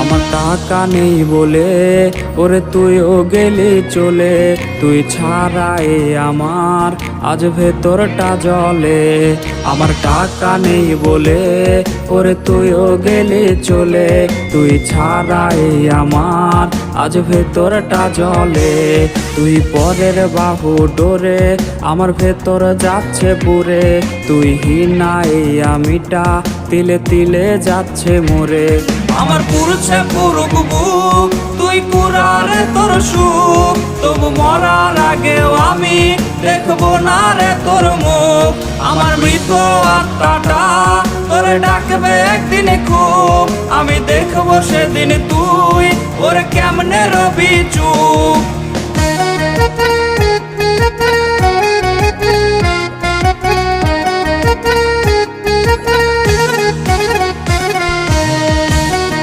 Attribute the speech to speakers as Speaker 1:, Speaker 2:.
Speaker 1: আমার টাকা নেই বলে ওরে তুইও গেলি চলে, তুই ছাড়াই আমার আজ ভেতরটা জলে। আমার টাকা নেই বলে ওরে তুইও গেলি চলে, তুই ছাড়াই আমার আজ ভেতরটা জলে। তুই পরের বাহু ডোরে আমার ভেতর যাচ্ছে পুরে, তুই হিনাই আমিটা তিলে তিলে যাচ্ছে মোরে। আমার পুরুষে পুরুক বুক, তুই পুরারে তোর সুখ, তবু মরার আগেও আমি দেখবো না রে তোর মুখ। আমার মৃত আত্মাটা তোরে ডাকবে একদিন খুব, আমি দেখবো সেদিন তুই ওরে কেমনে রবি চুপ।